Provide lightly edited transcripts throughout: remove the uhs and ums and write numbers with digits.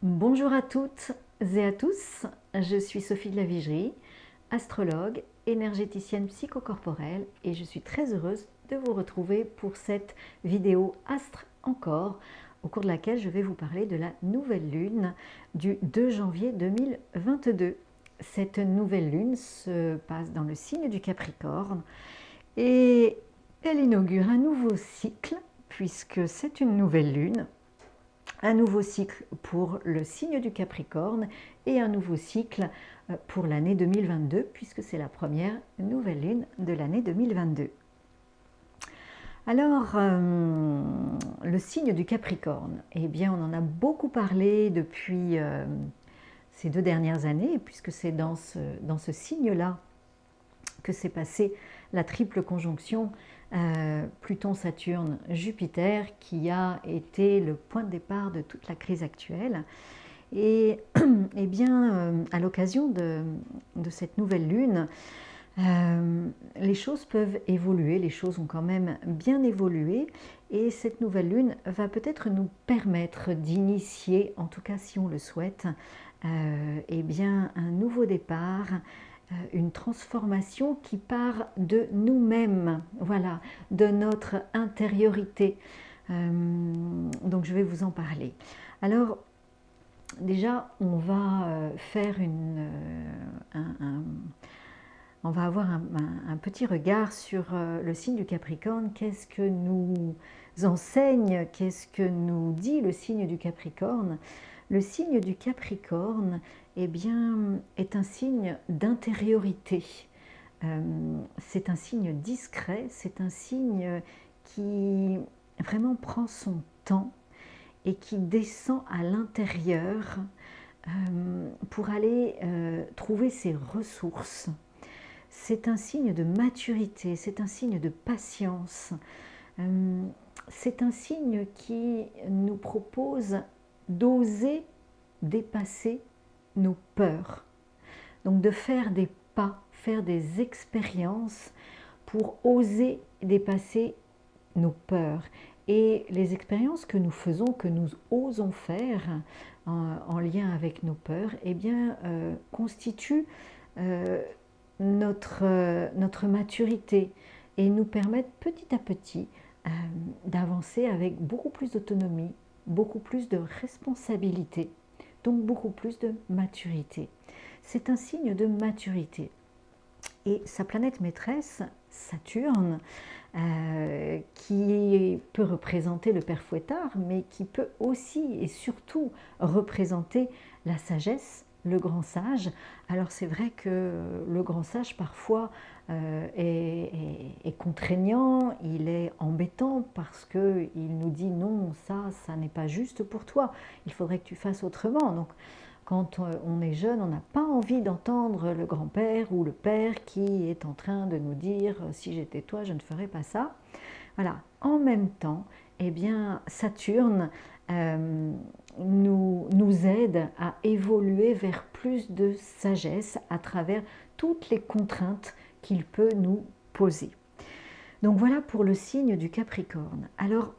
Bonjour à toutes et à tous, je suis Sophie de la Vigerie, astrologue, énergéticienne psychocorporelle et je suis très heureuse de vous retrouver pour cette vidéo Astre encore, au cours de laquelle je vais vous parler de la nouvelle lune du 2 janvier 2022. Cette nouvelle lune se passe dans le signe du Capricorne et elle inaugure un nouveau cycle puisque c'est une nouvelle lune. Un nouveau cycle pour le signe du Capricorne et un nouveau cycle pour l'année 2022 puisque c'est la première nouvelle lune de l'année 2022. Alors, le signe du Capricorne, eh bien on en a beaucoup parlé depuis ces 2 dernières années puisque c'est dans ce signe-là que s'est passée la triple conjonction Pluton-Saturne-Jupiter qui a été le point de départ de toute la crise actuelle. Et bien, à l'occasion de cette nouvelle lune, les choses peuvent évoluer, les choses ont quand même bien évolué et cette nouvelle lune va peut-être nous permettre d'initier, en tout cas si on le souhaite, eh bien, un nouveau départ, une transformation qui part de nous-mêmes, voilà, de notre intériorité. Donc je vais vous en parler. Alors déjà, on va faire on va avoir un petit regard sur le signe du Capricorne. Qu'est-ce que nous enseigne, qu'est-ce que nous dit le signe du Capricorne? Le signe du Capricorne, eh bien, est un signe d'intériorité. C'est un signe discret, c'est un signe qui vraiment prend son temps et qui descend à l'intérieur pour aller trouver ses ressources. C'est un signe de maturité, c'est un signe de patience, c'est un signe qui nous propose d'oser dépasser nos peurs. Donc de faire des pas, faire des expériences pour oser dépasser nos peurs. Et les expériences que nous faisons, que nous osons faire en lien avec nos peurs, eh bien, constituent notre maturité et nous permettent petit à petit d'avancer avec beaucoup plus d'autonomie, beaucoup plus de responsabilité, donc beaucoup plus de maturité. C'est un signe de maturité. Et sa planète maîtresse, Saturne, qui peut représenter le père Fouettard, mais qui peut aussi et surtout représenter la sagesse, le grand sage. Alors c'est vrai que le grand sage parfois est contraignant, il est embêtant parce qu'il nous dit non, ça n'est pas juste pour toi, il faudrait que tu fasses autrement. Donc quand on est jeune, on n'a pas envie d'entendre le grand-père ou le père qui est en train de nous dire « si j'étais toi, je ne ferais pas ça ». Voilà. En même temps, eh bien, Saturne nous aide à évoluer vers plus de sagesse à travers toutes les contraintes qu'il peut nous poser. Donc voilà pour le signe du Capricorne. Alors,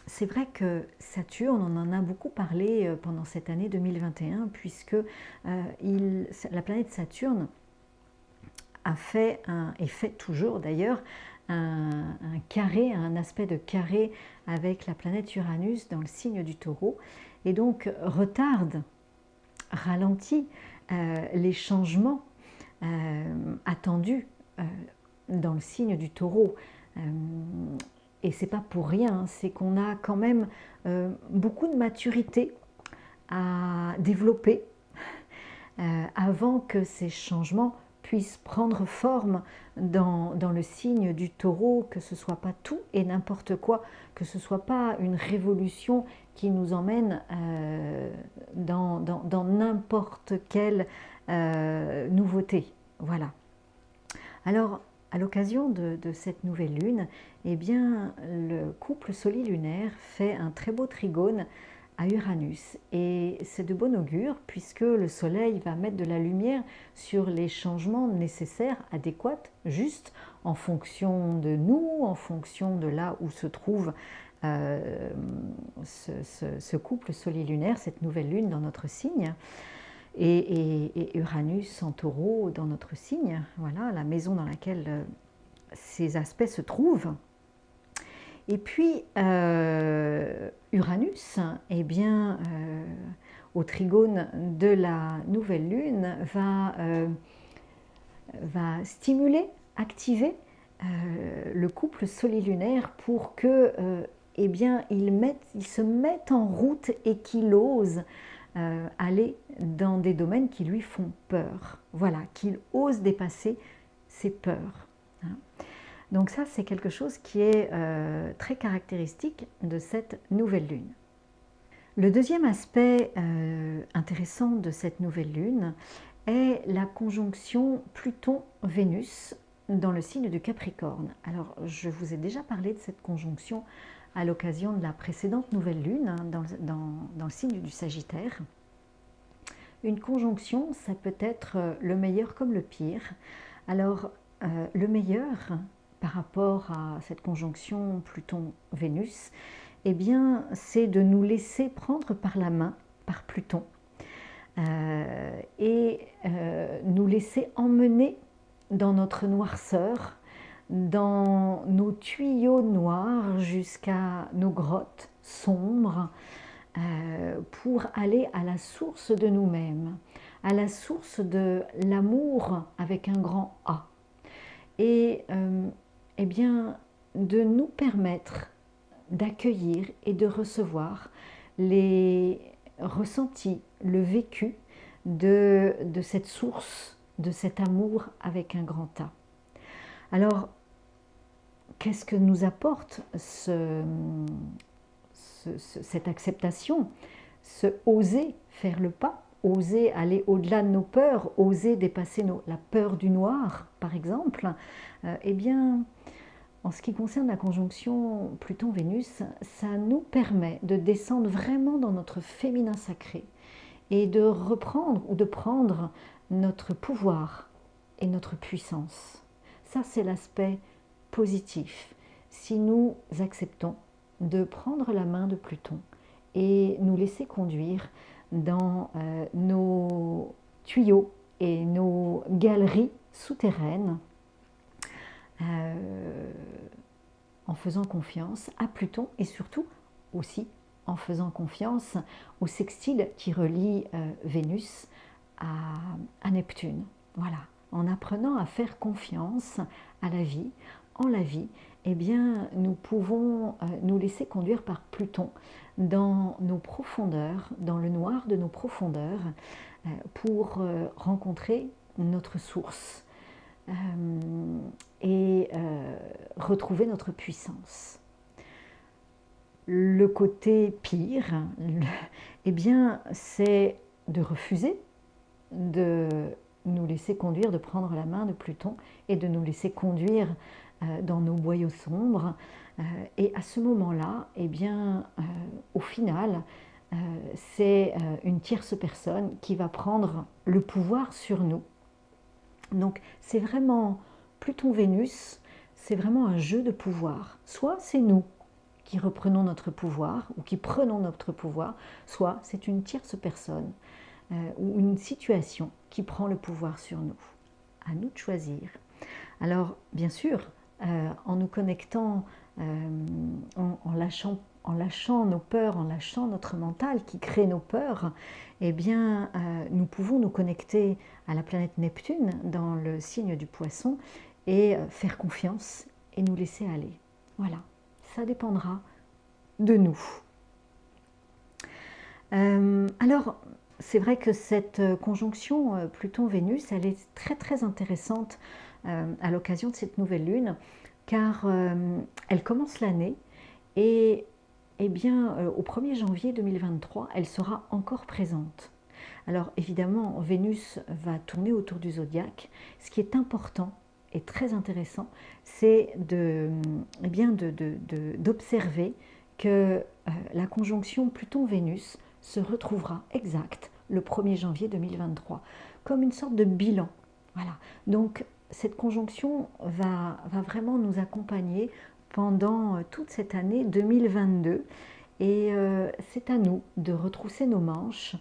c'est vrai que Saturne, on en a beaucoup parlé pendant cette année 2021, puisque la planète Saturne a fait, et fait toujours d'ailleurs, un carré, un aspect de carré avec la planète Uranus dans le signe du Taureau, et donc retarde, ralentit les changements attendus dans le signe du Taureau. Et c'est pas pour rien, c'est qu'on a quand même beaucoup de maturité à développer avant que ces changements puissent prendre forme dans le signe du Taureau, que ce ne soit pas tout et n'importe quoi, que ce ne soit pas une révolution qui nous emmène dans n'importe quelle nouveauté. Voilà. Alors, à l'occasion de cette nouvelle lune, eh bien, le couple solilunaire fait un très beau trigone à Uranus. Et c'est de bon augure puisque le Soleil va mettre de la lumière sur les changements nécessaires, adéquats, justes, en fonction de nous, en fonction de là où se trouve ce couple solilunaire, cette nouvelle lune dans notre signe, et Uranus en taureau dans notre signe, voilà, la maison dans laquelle ces aspects se trouvent. Et puis Uranus, eh bien, au trigone de la nouvelle lune, va stimuler, activer le couple solilunaire pour que eh bien, il se mette en route et qu'il ose aller dans des domaines qui lui font peur. Voilà, qu'il ose dépasser ses peurs. Hein. Donc ça, c'est quelque chose qui est très caractéristique de cette nouvelle lune. Le deuxième aspect intéressant de cette nouvelle lune est la conjonction Pluton-Vénus dans le signe du Capricorne. Alors, je vous ai déjà parlé de cette conjonction à l'occasion de la précédente nouvelle lune, hein, dans le signe du Sagittaire. Une conjonction, ça peut être le meilleur comme le pire. Alors, le meilleur par rapport à cette conjonction Pluton-Vénus, eh bien, c'est de nous laisser prendre par la main par Pluton et nous laisser emmener dans notre noirceur, dans nos tuyaux noirs jusqu'à nos grottes sombres, pour aller à la source de nous-mêmes, à la source de l'amour avec un grand A. Et eh bien, de nous permettre d'accueillir et de recevoir les ressentis, le vécu de cette source, de cet amour avec un grand A. Alors, qu'est-ce que nous apporte cette acceptation, ce oser faire le pas, oser aller au-delà de nos peurs, oser dépasser la peur du noir, par exemple? Eh bien, en ce qui concerne la conjonction Pluton-Vénus, ça nous permet de descendre vraiment dans notre féminin sacré et de reprendre ou de prendre notre pouvoir et notre puissance. Ça, c'est l'aspect positif. Si nous acceptons de prendre la main de Pluton et nous laisser conduire dans nos tuyaux et nos galeries souterraines, en faisant confiance à Pluton et surtout aussi en faisant confiance au sextile qui relie Vénus à Neptune. Voilà, en apprenant à faire confiance à la vie, en la vie, eh bien, nous pouvons nous laisser conduire par Pluton dans nos profondeurs, dans le noir de nos profondeurs, pour rencontrer notre source et retrouver notre puissance. Le côté pire, eh bien, c'est de refuser de nous laisser conduire, de prendre la main de Pluton et de nous laisser conduire dans nos boyaux sombres. Et à ce moment-là, eh bien, au final, c'est une tierce personne qui va prendre le pouvoir sur nous. Donc c'est vraiment Pluton-Vénus, c'est vraiment un jeu de pouvoir. Soit c'est nous qui reprenons notre pouvoir ou qui prenons notre pouvoir, soit c'est une tierce personne ou une situation qui prend le pouvoir sur nous. À nous de choisir. Alors bien sûr, en nous connectant, en lâchant nos peurs, en lâchant notre mental qui crée nos peurs, eh bien, nous pouvons nous connecter à la planète Neptune dans le signe du Poisson et faire confiance et nous laisser aller. Voilà, ça dépendra de nous. Alors, c'est vrai que cette conjonction Pluton-Vénus, elle est très très intéressante à l'occasion de cette nouvelle lune, car elle commence l'année et eh bien, au 1er janvier 2023, elle sera encore présente. Alors évidemment, Vénus va tourner autour du zodiaque. Ce qui est important et très intéressant, c'est d'observer que la conjonction Pluton-Vénus se retrouvera exacte le 1er janvier 2023, comme une sorte de bilan. Voilà. Donc cette conjonction va vraiment nous accompagner pendant toute cette année 2022. Et c'est à nous de retrousser nos manches,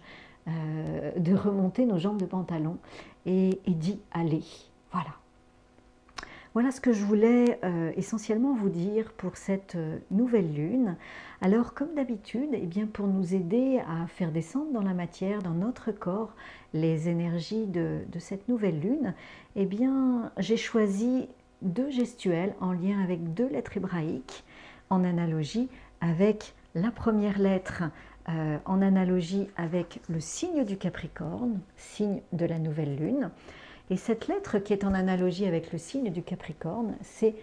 de remonter nos jambes de pantalon et d'y aller. Voilà. Voilà ce que je voulais essentiellement vous dire pour cette nouvelle lune. Alors comme d'habitude, eh bien, pour nous aider à faire descendre dans la matière, dans notre corps, les énergies de cette nouvelle lune, eh bien, j'ai choisi 2 gestuels en lien avec 2 lettres hébraïques, en analogie avec la première lettre, en analogie avec le signe du Capricorne, signe de la nouvelle lune. Et cette lettre qui est en analogie avec le signe du Capricorne, c'est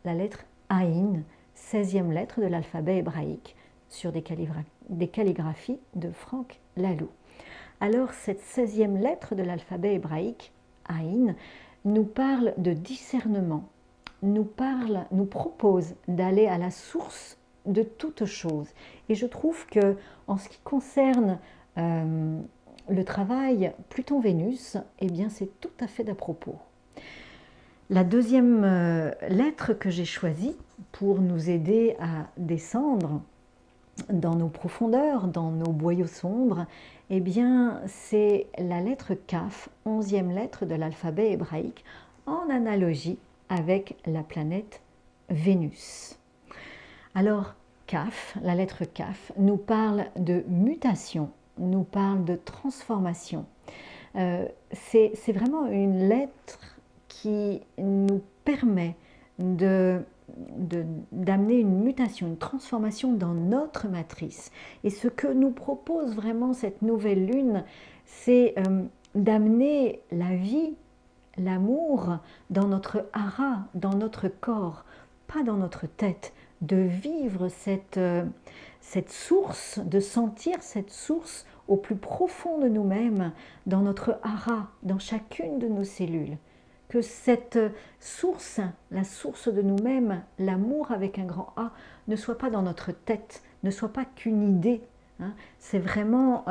la lettre Aïn, 16e lettre de l'alphabet hébraïque, sur des calligraphies de Franck Laloux. Alors cette 16e lettre de l'alphabet hébraïque, Aïn, nous parle de discernement, nous propose d'aller à la source de toute chose. Et je trouve que en ce qui concerne le travail Pluton-Vénus, eh bien c'est tout à fait d'à propos. La deuxième lettre que j'ai choisie pour nous aider à descendre dans nos profondeurs, dans nos boyaux sombres, eh bien c'est la lettre Kaf, 11e lettre de l'alphabet hébraïque, en analogie avec la planète Vénus. Alors Kaf, la lettre Kaf, nous parle de mutation, nous parle de transformation. C'est vraiment une lettre qui nous permet d'amener une mutation, une transformation dans notre matrice. Et ce que nous propose vraiment cette nouvelle lune, c'est d'amener la vie, l'amour dans notre hara, dans notre corps, pas dans notre tête, de vivre cette source, de sentir cette source au plus profond de nous-mêmes, dans notre hara, dans chacune de nos cellules. Que cette source, la source de nous-mêmes, l'amour avec un grand A, ne soit pas dans notre tête, ne soit pas qu'une idée. Hein. C'est vraiment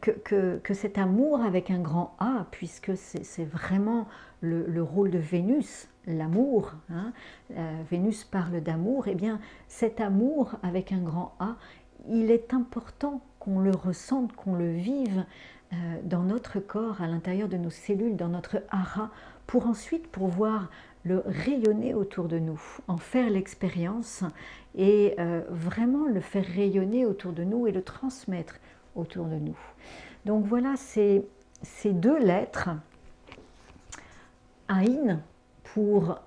que cet amour avec un grand A, puisque c'est vraiment le rôle de Vénus, l'amour, hein, Vénus parle d'amour, et eh bien cet amour avec un grand A, il est important qu'on le ressente, qu'on le vive dans notre corps, à l'intérieur de nos cellules, dans notre hara, pour ensuite pouvoir le rayonner autour de nous, en faire l'expérience et vraiment le faire rayonner autour de nous et le transmettre autour de nous. Donc voilà ces 2 lettres, Aïn pour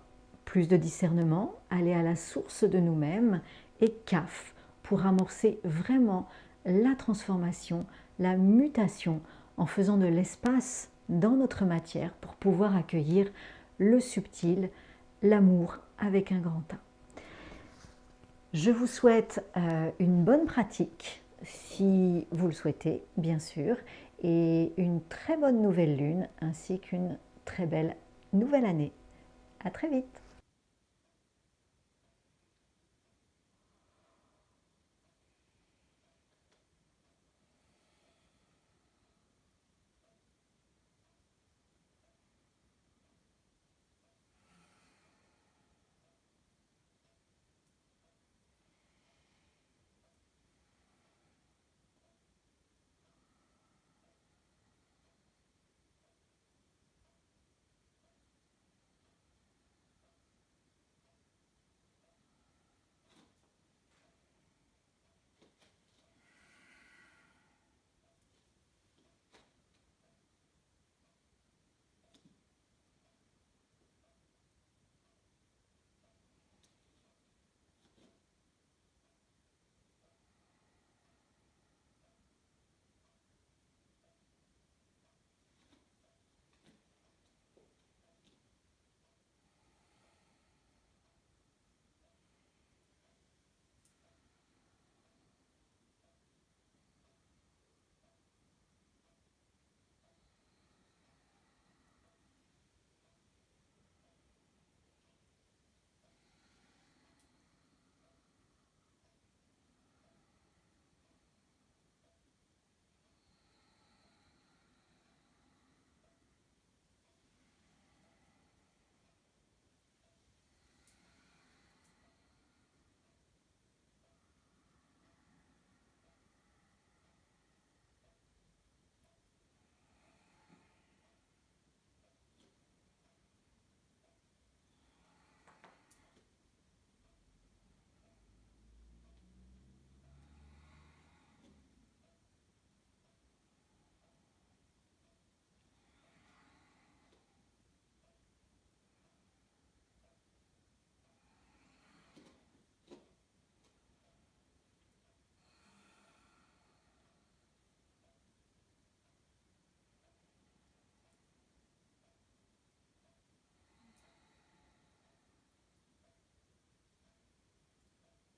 plus de discernement, aller à la source de nous-mêmes, et Kaf pour amorcer vraiment la transformation, la mutation, en faisant de l'espace dans notre matière pour pouvoir accueillir le subtil, l'amour avec un grand A. Je vous souhaite une bonne pratique, si vous le souhaitez, bien sûr, et une très bonne nouvelle lune, ainsi qu'une très belle nouvelle année. À très vite!